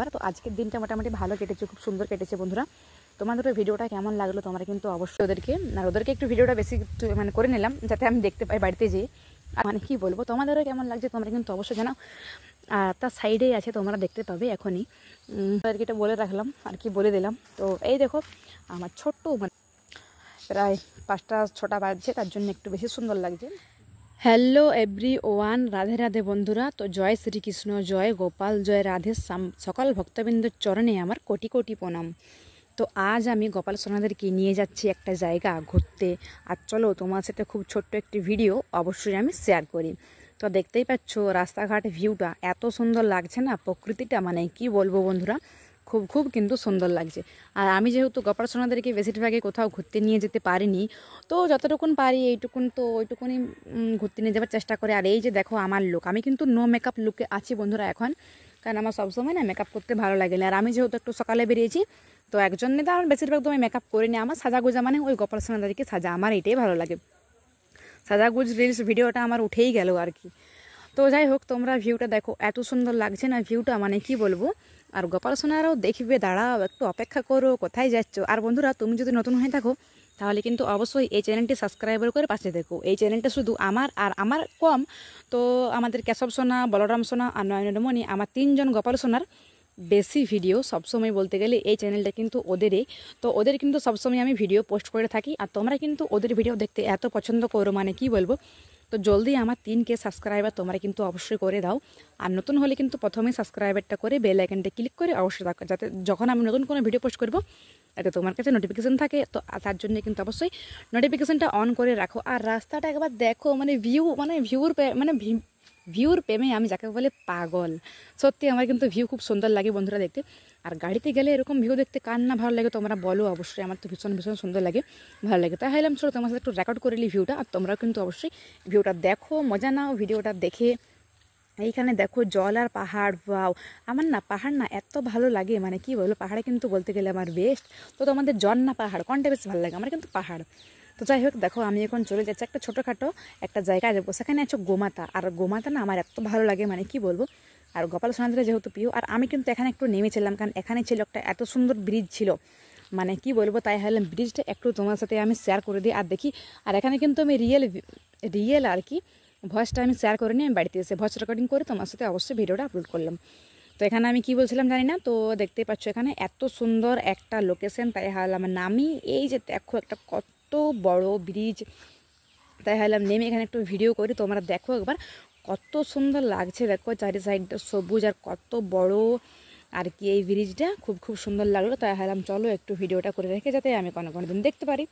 একবার। তো আজকের দিনটা মোটামুটি ভালো কেটেছে, খুব সুন্দর কেটেছে বন্ধুরা। তোমাদের ভিডিওটা কেমন লাগলো তোমরা কিন্তু অবশ্যই ওদেরকে একটু ভিডিওটা বেশি মানে করে নিলাম যাতে আমি দেখতে পাই বাড়িতে যেয়ে। মানে কি বলবো, তোমাদেরও কেমন লাগছে তোমরা কিন্তু অবশ্যই জানাও। আর তার সাইডেই আছে, তোমরা দেখতে পাবে এখনই। আর কি এটা বলে রাখলাম, আর কি বলে দিলাম। তো এই দেখো আমার ছোট্ট মানে প্রায় 5টা 6টা বাজছে, তার জন্য একটু বেশি সুন্দর লাগছে। Hello every one, Radhe Radhe বন্ধুরা। তো জয় শ্রীকৃষ্ণ, জয় গোপাল, জয় রাধে শ্যাম। সকল ভক্তবৃন্দের চরণে আমার কোটি কোটি প্রণাম। তো আজ আমি গোপাল সোনাদেরকে নিয়ে যাচ্ছি একটা জায়গা ঘুরতে। আর চলো তোমার সাথে খুব ছোট্ট একটি ভিডিও অবশ্যই আমি শেয়ার করি। তো দেখতেই পাচ্ছ রাস্তাঘাট ভিউটা এত সুন্দর লাগছে না, প্রকৃতিটা মানে কি বলবো বন্ধুরা, খুব খুব কিন্তু সুন্দর লাগছে। আর আমি যেহেতু গোপাল সোনাদেরকে বেশিরভাগই কোথাও ঘুরতে নিয়ে যেতে পারিনি, তো যতটুকুন পারি এইটুকুন তো ওইটুকুনি ঘুরতে নিয়ে যাওয়ার চেষ্টা করে। আর এই যে দেখো আমার লুক, আমি কিন্তু নো মেকআপ লুকে আছি বন্ধুরা এখন, কারণ আমার সবসময় না মেকআপ করতে ভালো লাগে না। আর আমি যেহেতু একটু সকালে বেরিয়েছি, তো একজন নেই, আমার বেশিরভাগ তো আমি মেকআপ করিনি। আমার সাজাগোজা মানে ওই গোপাল সোনাদেরকে সাজা, আমার এইটাই ভালো লাগে। সাজাগুজ রিলস ভিডিওটা আমার উঠেই গেল আর কি। তো যাই হোক, তোমরা ভিউটা দেখো, এত সুন্দর লাগছে না ভিউটা, মানে কি বলবো। আর গোপাল সোনারাও দেখবে, দাঁড়াও একটু অপেক্ষা করো, কোথায় যাচ্ছ। আর বন্ধুরা তুমি যদি নতুন হয়ে থাকো তাহলে কিন্তু অবশ্যই এই চ্যানেলটি সাবস্ক্রাইবার করে পাশে দেখো। এই চ্যানেলটা শুধু আমার কম, তো আমাদের কেশব সোনা, বলরাম সোনা আর নয়নমণি, আমার 3জন গোপাল সোনার বেশি ভিডিও সবসময় বলতে গেলে এই চ্যানেলটা কিন্তু ওদেরই। তো ওদের কিন্তু সবসময় আমি ভিডিও পোস্ট করে থাকি। আর তোমরা কিন্তু ওদের ভিডিও দেখতে এত পছন্দ করো, মানে কি বলবো। তো জলদি আমার 3K সাবস্ক্রাইবার তোমরা কিন্তু অবশ্যই করে দাও। আর নতুন হলে কিন্তু প্রথমেই সাবস্ক্রাইবারটা করে বেল আইকনটা ক্লিক করে অবশ্যই রাখো, যাতে যখন আমি নতুন কোনো ভিডিও পোস্ট করবো এতে তোমার কাছে নোটিফিকেশান থাকে। তো তার জন্য কিন্তু অবশ্যই নোটিফিকেশানটা অন করে রাখো। আর রাস্তাটা একবার দেখো, মানে ভিউর প্রেমে আমি যাকে বলে পাগল। সত্যি আমার কিন্তু ভিউ খুব সুন্দর লাগে বন্ধুরা দেখতে। আর গাড়িতে গেলে এরকম ভিউ দেখতে কার না ভালো লাগে তোমরা বলো অবশ্যই। আমার তো ভীষণ ভীষণ সুন্দর লাগে, ভালো লাগে। তাই ভাবলাম চলো তোমার সাথে একটু রেকর্ড করে নিই ভিউটা। আর তোমরাও কিন্তু অবশ্যই ভিউটা দেখো, মজা নাও ভিডিওটা দেখে। এইখানে দেখো জল আর পাহাড়, ওয়াও। আমার না পাহাড় না এত ভালো লাগে, মানে কি বলবো, পাহাড়ে কিন্তু বলতে গেলে আমার বেস্ট। তো তোমাদের জন না পাহাড় কোনটা বেশি ভালো লাগে? আমার কিন্তু পাহাড়। তো যাই হোক দেখো, আমি এখন চলে যাচ্ছি একটা ছোটোখাটো একটা জায়গায় যাবো, সেখানে আছে গোমাতা। আর গোমাতা না আমার এত ভালো লাগে, মানে কি বলবো। আর গোপাল সোনাদের যেহেতু প্রিয়, আর আমি কিন্তু এখানে একটু নেমেছিলাম, কারণ এখানে ছিল একটা এত সুন্দর ব্রিজ ছিল, মানে কি বলবো। তাই হলাম ব্রিজটা একটু তোমার সাথে আমি শেয়ার করে দিই আর দেখি। আর এখানে কিন্তু আমি রিয়েল আর কি ভয়েসটা আমি শেয়ার করে নিই, আমি বাড়িতে এসে ভয়েস রেকর্ডিং করে তোমার সাথে অবশ্যই ভিডিওটা আপলোড করলাম। তো এখানে আমি কি বলছিলাম জানি না, তো দেখতেই পাচ্ছ এখানে এত সুন্দর একটা লোকেশন। তাই হারলাম নামি, এই যে দেখো একটা কত বড় ব্রিজ। তাই হারলাম নেমে এখানে একটু ভিডিও করি, তোমরা দেখো একবার কত সুন্দর লাগছে। দেখো চারি সাইডটা সবুজ আর কত বড় আর কি এই ব্রিজটা, খুব খুব সুন্দর লাগলো। তাই ভাবলাম চলো একটু ভিডিওটা করে রেখে যাতে আমি কোনো দিন দেখতে পারি।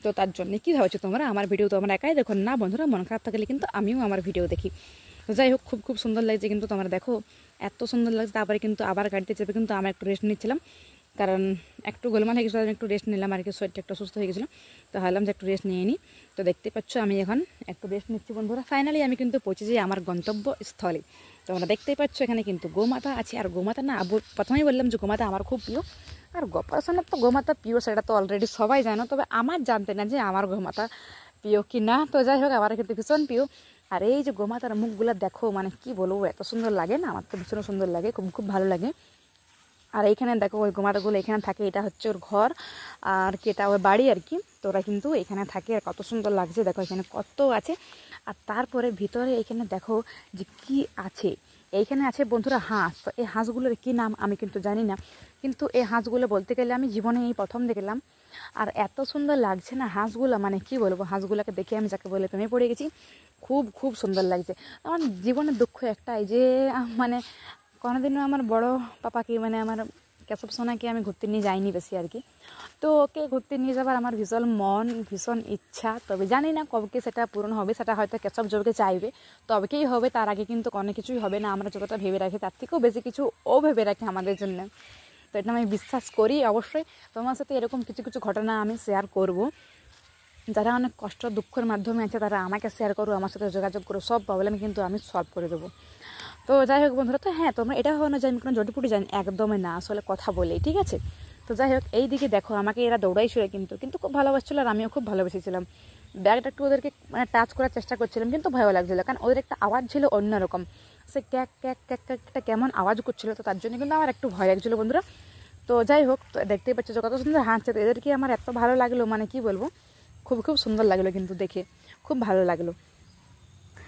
তো তার জন্য কী ভাবছো তোমরা, আমার ভিডিও তোমরা একাই দেখো না বন্ধুরা, মন খারাপ থাকলে কিন্তু আমিও আমার ভিডিও দেখি। তো যাই হোক, খুব খুব সুন্দর লাগছে কিন্তু তোমরা দেখো, এত সুন্দর লাগছে। তারপরে কিন্তু আবার গাড়িতে চেপে কিন্তু আমি একটু রেস্ট নিচ্ছিলাম, কারণ একটু গোলমাল হয়ে গেছিলো, আমি একটু রেস্ট নিলাম আর কি, শরীরটা একটু সুস্থ হয়ে গেছিলো। তো ভাবলাম যে একটু রেস্ট নিয়ে নিই। তো দেখতে পাচ্ছ আমি এখন একটু রেস্ট নিচ্ছি বন্ধুরা। ফাইনালি আমি কিন্তু পৌঁছে যাই আমার গন্তব্যস্থলে। তো আমরা দেখতেই পাচ্ছ এখানে কিন্তু গোমাতা আছে। আর গোমাতা না প্রথমেই বললাম যে গোমাতা আমার খুব প্রিয়। আর গোপাল সোনার তো গোমাতা প্রিয় সেটা তো অলরেডি সবাই জানো, তবে আমার জানতে না যে আমার গোমাতা প্রিয় কি না। তো যাই হোক, আমার কিন্তু ভীষণ প্রিয়। আর এই যে গোমাতার মুখগুলো দেখো, মানে কি বলবো, এত সুন্দর লাগে না, আমার তো ভীষণ সুন্দর লাগে, খুব খুব ভালো লাগে। আর এইখানে দেখো ওই গোমাতাগুলো এখানে থাকে, এটা হচ্ছে ওর ঘর আর কি, এটা ওর বাড়ি আর কি। তো ওরা কিন্তু এখানে থাকে। আর কত সুন্দর লাগছে দেখো, এখানে কত আছে। আর তারপরে ভিতরে এইখানে দেখো যে কি আছে, এইখানে আছে বন্ধুরা হাঁস। তো এই হাঁসগুলোর কী নাম আমি কিন্তু জানি না, কিন্তু এই হাঁসগুলো বলতে গেলে আমি জীবনে এই প্রথম দেখলাম। আর এত সুন্দর লাগছে না হাঁসগুলো, মানে কি বলবো, হাঁসগুলোকে দেখে আমি যাকে বলে প্রেমে পড়ে গেছি। খুব খুব সুন্দর লাগছে। আমার জীবনের দুঃখ একটাই যে মানে কোনোদিনও আমার বড় পাপাকে, মানে আমার কেশব সোনাকে আমি ঘুরতে নিয়ে যাইনি বেশি আর কি। তো ওকে ঘুরতে নিয়ে যাবার আমার ভীষণ ইচ্ছা, তবে জানি না কবে সেটা পূরণ হবে। সেটা হয়তো কেশব যবে চাইবে তবেই হবে, তার আগে কিন্তু অনেক কিছুই হবে না। আমরা যতটা ভেবে রাখি তার থেকেও বেশি কিছু ও ভেবে রাখে আমাদের জন্য। তো এটা আমি বিশ্বাস করি। অবশ্যই তোমার সাথে এরকম কিছু কিছু ঘটনা আমি শেয়ার করব। যারা অনেক কষ্ট দুঃখের মাধ্যমে আছে তারা আমাকে শেয়ার করো, আমার সাথে যোগাযোগ করো, সব প্রবলেম কিন্তু আমি সলভ করে দেবো। তো যাই হোক বন্ধুরা, তো হ্যাঁ তোমরা এটা হয় না যে আমি কোনো জটিপুটি জানি, একদমই না, আসলে কথা বলেই, ঠিক আছে। তো যাই হোক, এই দিকে দেখো আমাকে এরা দৌড়াইছিল কিন্তু খুব ভালোবাসছিল, আর আমিও খুব ভালোবেসেছিলাম। ব্যাগটা একটু ওদেরকে মানে টাচ করার চেষ্টা করছিলাম, কিন্তু ভয়ও লাগছিলো, কারণ ওদের একটা আওয়াজ ছিল অন্যরকম। সে ক্যাক ক্যাক ক্যাক ক্যাকটা কেমন আওয়াজ করছিলো, তো তার জন্য কিন্তু আমার একটু ভয় লাগছিলো বন্ধুরা। তো যাই হোক, তো দেখতেই পাচ্ছ যে কত সুন্দর হাঁটছে, তো এদেরকে আমার এত ভালো লাগলো, মানে কি বলবো, খুব খুব সুন্দর লাগলো কিন্তু দেখে, খুব ভালো লাগলো।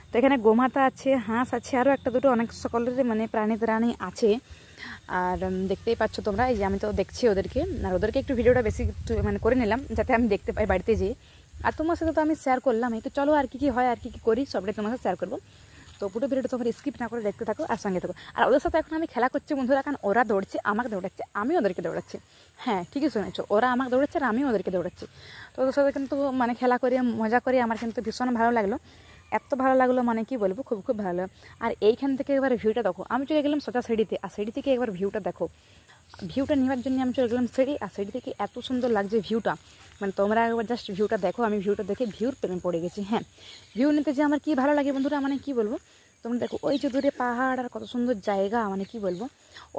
তো এখানে গোমাতা আছে, হাঁস আছে, আরও একটা দুটো অনেক সকলের মানে প্রাণী আছে। আর দেখতেই পাচ্ছ তোমরা, এই যে আমি তো দেখছি ওদেরকে, আর ওদেরকে একটু ভিডিওটা বেশি মানে করে নিলাম যাতে আমি দেখতে পাই বাড়িতে যেয়ে। আর তোমার সাথে তো আমি শেয়ার করলাম, তো চলো আর কি হয় আর কি করি সবটাই তোমার সাথে শেয়ার করবো। তো পুরো ভিডিওটা তোমরা স্কিপ না করে দেখতে থাকো আর সঙ্গে থাকো। আর ওদের সাথে এখন আমি খেলা করছি বন্ধুরা, কারণ ওরা দৌড়ছে, আমাকে দৌড়াচ্ছে, আমি ওদেরকে দৌড়াচ্ছি। হ্যাঁ ঠিকই শুনেছো, ওরা আমাকে দৌড়াচ্ছে আর আমি ওদেরকে দৌড়াচ্ছি। তো ওদের সাথে কিন্তু মানে খেলা করে মজা করে আমার কিন্তু ভীষণ ভালো লাগলো, এত ভালো লাগলো মানে কি বলবো, খুব খুব ভালো। আর এইখান থেকে এবার ভিউটা দেখো, আমি চলে গেলাম সোজা সিঁড়িতে, আর সিঁড়ি থেকে একবার ভিউটা দেখো। ভিউটা নেওয়ার জন্য আমি চলে গেলাম সিঁড়ি, আর সিঁড়ি থেকে এত সুন্দর লাগছে ভিউটা, মানে তোমরা একবার জাস্ট ভিউটা দেখো। আমি ভিউটা দেখে ভিউর প্রেমে পড়ে গেছি। হ্যাঁ, ভিউ নিতে যে আমার কী ভালো লাগে বন্ধুরা, মানে কি বলবো, তোমরা দেখো ওই যে দূরে পাহাড় আর কত সুন্দর জায়গা, মানে কি বলবো,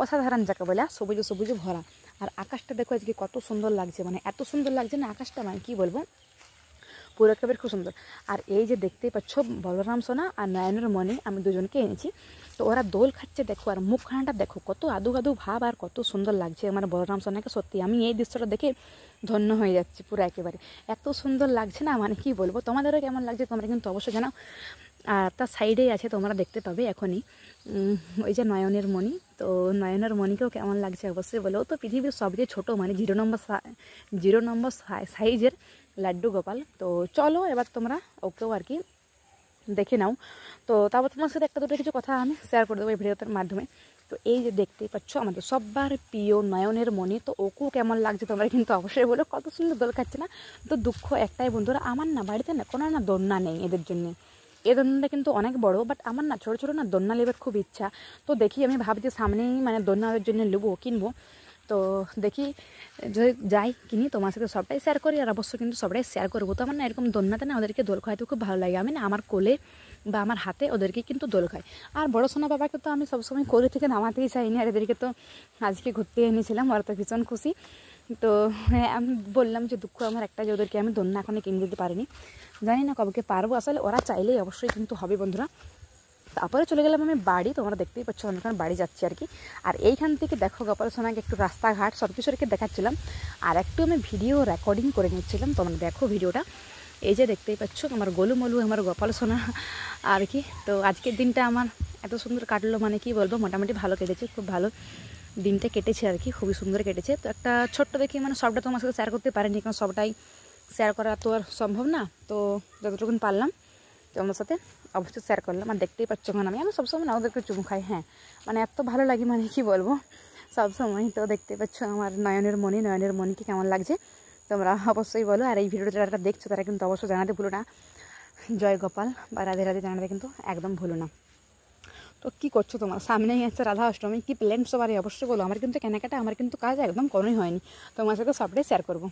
অসাধারণ জায়গা বলে, আর সবুজে সবুজে ভরা। আর আকাশটা দেখো আজকে কত সুন্দর লাগছে, মানে এত সুন্দর লাগছে না আকাশটা, মানে কি বলবো, পুরো একেবারে খুব সুন্দর। আর এই যে দেখতেই পাচ্ছ বলরাম সোনা আর নয়নের মণি, আমি দুজনকে এনেছি। তো ওরা দোল খাচ্ছে দেখো, আর মুখখানাটা দেখো কত আদু আদু ভাব, আর কত সুন্দর লাগছে আমার বলরাম সোনাকে। সত্যি আমি এই দৃশ্যটা দেখে ধন্য হয়ে যাচ্ছি পুরো একেবারে, এত সুন্দর লাগছে না, মানে কি বলবো। তোমাদেরও কেমন লাগছে তোমরা কিন্তু অবশ্যই জানাও। আর তার সাইডেই আছে, তোমরা দেখতে পাবে এখনই, ওই যে নয়নের মণি। তো নয়নের মণিকেও কেমন লাগছে অবশ্যই বলো। তো পৃথিবীর সবচেয়ে ছোটো মানে 0 নম্বর সাইজের লাড্ডু গোপাল। তো চলো এবার তোমরা ওকেও আর কি দেখে নাও। তো তারপর তোমার সাথে একটা দুটো কিছু কথা আমি শেয়ার করে দেবো এই ভিডিওটার মাধ্যমে। তো এই যে দেখতেই পাচ্ছ আমাদের সবার প্রিয় নয়নের মণি, তো ওকেও কেমন লাগছে তোমরা কিন্তু অবশ্যই বলো, কত সুন্দর দোল খাচ্ছে না। তো দুঃখ একটাই বন্ধুরা, আমার না বাড়িতে না কোনো না দোলনা নেই এদের জন্যে। এই দোলনাটা কিন্তু অনেক বড়, বাট আমার না ছোটো ছোটো না দোলনা নেবার খুব ইচ্ছা। তো দেখি আমি ভাবছি সামনেই মানে দোলনার জন্য কিনবো। তো দেখি যদি যাই কিনি তোমার সাথে সবটাই শেয়ার করি, আর অবশ্যই কিন্তু সবটাই শেয়ার করবো। তো আমার না এরকম দোলনাতে না ওদেরকে দোল খাওয়াতে খুব ভালো লাগে। আমি না আমার কোলে বা আমার হাতে ওদেরকে কিন্তু দোল খাই। আর বড় সোনা বাবাকে তো আমি সবসময় কোলে থেকে নামাতেই চাইনি, আর এদেরকে তো আজকে ঘুরতে এনেছিলাম, ওরা তো ভীষণ খুশি। তো হ্যাঁ, আমি বললাম যে দুঃখ আমার একটা, যে ওদেরকে আমি দোলনা এখনও কিনে দিতে পারিনি, জানি না কবে পারবো। আসলে ওরা চাইলেই অবশ্যই কিন্তু হবে বন্ধুরা। তারপরে চলে গেলাম আমি বাড়ি, তোমরা দেখতেই পাচ্ছ আমি এখন বাড়ি যাচ্ছি আর কি। আর এইখান থেকে দেখো গোপাল সোনাকে একটু রাস্তাঘাট সব কিছু রেখে দেখাচ্ছিলাম, আর একটু আমি ভিডিও রেকর্ডিং করে নিচ্ছিলাম। তোমরা দেখো ভিডিওটা, এই যে দেখতেই পাচ্ছ আমার গোলুমলু আমার গোপাল সোনা আর কি। তো আজকের দিনটা আমার এত সুন্দর কাটলো, মানে কি বলবো, মোটামুটি ভালো কেটেছে, খুব ভালো দিনটা কেটেছে আর কি, খুবই সুন্দর কেটেছে। তো একটা ছোট্ট দেখি মানে সবটা তোমার সাথে শেয়ার করতে পারিনি, কারণ সবটাই শেয়ার করা তো আর সম্ভব না। তো যতটুকুন পারলাম তোমার সাথে অবশ্যই শেয়ার করলাম। আর দেখতেই পাচ্ছ মানে আমি সবসময় না ওদেরকে চুমু খাই। হ্যাঁ, মানে এত ভালো লাগে, মানে কি বলবো সবসময়। তো দেখতে পাচ্ছ আমার নয়নের মণিকে কেমন লাগছে তোমরা অবশ্যই বলো। আর এই ভিডিওটা যারা দেখছো তারা কিন্তু অবশ্যই জানাতে ভুলো না, জয় গোপাল বা রাধে রাধে জানাতে কিন্তু একদম ভুলো না। তো কী করছো তোমার, সামনেই আছে রাধা অষ্টমী, কী প্ল্যান সবারই অবশ্যই বলো। আমার কিন্তু কেনাকাটা, আমার কিন্তু কাজ একদম কোনোই হয়নি, তোমার সাথে সবটাই শেয়ার করবো।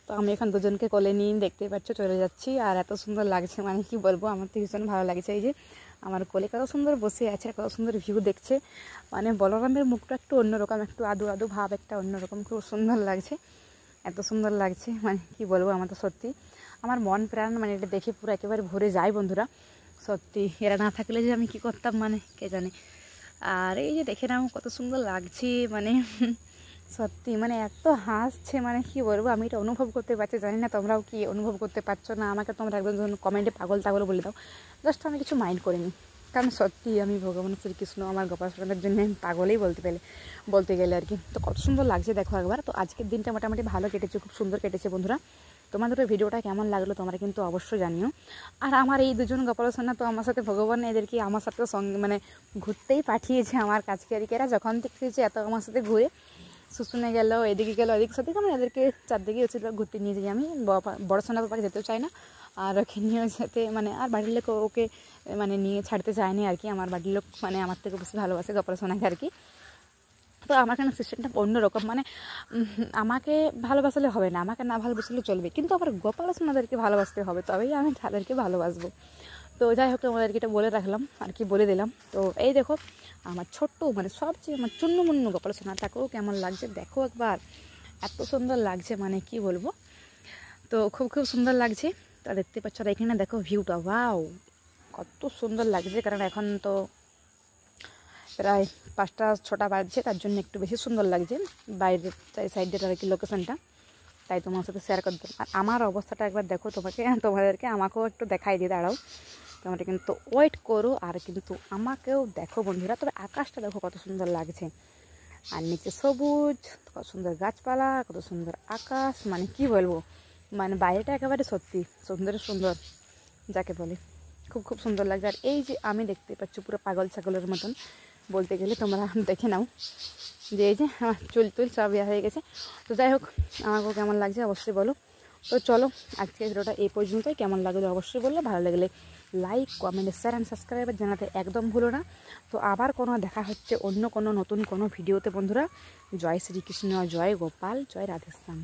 তো আমি এখন দুজনকে কোলে নিয়ে দেখতেই পাচ্ছ চলে যাচ্ছি, আর এত সুন্দর লাগছে, মানে কি বলবো, আমার তো ভীষণ ভালো লাগছে। এই যে আমার কোলে কত সুন্দর বসে আছে, আর কত সুন্দর ভিউ দেখছে, মানে বলরামের মুখটা একটু অন্যরকম, একটু আদু আদু ভাব, একটা অন্যরকম, খুব সুন্দর লাগছে, এত সুন্দর লাগছে, মানে কি বলবো। আমার তো সত্যি আমার মন প্রাণ মানে এটা দেখে পুরো একেবারে ভরে যায় বন্ধুরা। সত্যি এরা না থাকলে যে আমি কি করতাম, মানে কে জানে। আর এই যে দেখে নাও কত সুন্দর লাগছে, মানে সত্যি মানে এত হাসছে, মানে কি বলবো, আমি এটা অনুভব করতে পারছি, জানি না তোমরাও কি অনুভব করতে পারছো না। আমাকে তোমরা একদম কমেন্টে পাগল টাগল বলে দাও, জাস্ট আমি কিছু মাইন্ড করিনি, কারণ সত্যি আমি ভগবান শ্রীকৃষ্ণ আমার গোপাল সোনাদের জন্য আমি পাগলেই বলতে গেলে আর কি। তো কত সুন্দর লাগছে দেখো একবার। তো আজকের দিনটা মোটামুটি ভালো কেটেছে, খুব সুন্দর কেটেছে বন্ধুরা। তোমাদের ওই ভিডিওটা কেমন লাগলো তোমরা কিন্তু অবশ্যই জানিও। আর আমার এই দুজন গোপাল সোনা তো আমার সাথে ভগবান এদেরকে আমার সাথে সঙ্গে মানে ঘুরতেই পাঠিয়েছে আমার কাছকে আর কি। এরা যখন দেখতেছে এত আমার সাথে ঘুরে শুশুনে গেল, এদিকে গেলো, এদিকে সেদিকে, মানে এদেরকে চারদিকে হচ্ছে ঘুরতে নিয়ে যাই আমি। বড় সোনা বাবাকে যেতেও চাই না, আর ওকে নিয়ে যেতে মানে আর বাড়ির লোক ওকে মানে নিয়ে ছাড়তে চায়নি আর কি। আমার বাড়ির লোক মানে আমার থেকে বেশি ভালোবাসে গোপাল সোনাকে আর কি। তো আমার এখানে সিস্টেমটা অন্যরকম, মানে আমাকে ভালোবাসলে হবে না, আমাকে না ভালোবাসলে চলবে, কিন্তু আবার গোপাল সোনাদেরকে ভালোবাসতে হবে, তবেই আমি তাদেরকে ভালোবাসবো। তো যাই হোক তোমাদেরকে এটা বলে রাখলাম আর কি, বলে দিলাম। তো এই দেখো আমার ছোট্ট মানে সবচেয়ে আমার চুন্নমুন্নু গোপাল সোনা, তাকেও কেমন লাগছে দেখো একবার, এত সুন্দর লাগছে, মানে কি বলবো। তো খুব খুব সুন্দর লাগছে। তা দেখতে পাচ্ছ, আর এখানে দেখো ভিউটা, ওয়াও কত সুন্দর লাগছে, কারণ এখন তো প্রায় 5টা 6টা বাজছে, তার জন্য একটু বেশি সুন্দর লাগছে বাইরের সাইডের আর কি লোকেশনটা, তাই তোমার সাথে শেয়ার করে দিলাম। আর আমার অবস্থাটা একবার দেখো, তোমাদেরকে আমাকেও একটু দেখাই দিয়ে দাঁড়াও। তোমরা কিন্তু ওয়েট করো আর কিন্তু আমাকেও দেখো বন্ধুরা। তবে আকাশটা দেখো কত সুন্দর লাগছে, আর নিচে সবুজ, কত সুন্দর গাছপালা, কত সুন্দর আকাশ, মানে কি বলবো, মানে বাইরেটা একেবারে সত্যি সুন্দর যাকে বলে, খুব খুব সুন্দর লাগছে। আর এই যে আমি দেখতে পাচ্ছি পুরো পাগল ছাগলের মতন বলতে গেলে, তোমরা দেখে নাও যে এই যে আমার চুল সব হয়ে গেছে। তো যাই হোক, আমাকেও কেমন লাগছে অবশ্যই বলো। তো চলো আজকে ভিডিওটা এই পর্যন্তই। কেমন লাগলো অবশ্যই বললো, ভালো লাগলে like, comment, share and subscribe জানাতে একদম ভুলো না। তো আবার কোনো দেখা হচ্ছে অন্য কোনো নতুন কোনো ভিডিওতে বন্ধুরা। জয় শ্রীকৃষ্ণ, জয় গোপাল, জয় রাধেশ্যাম।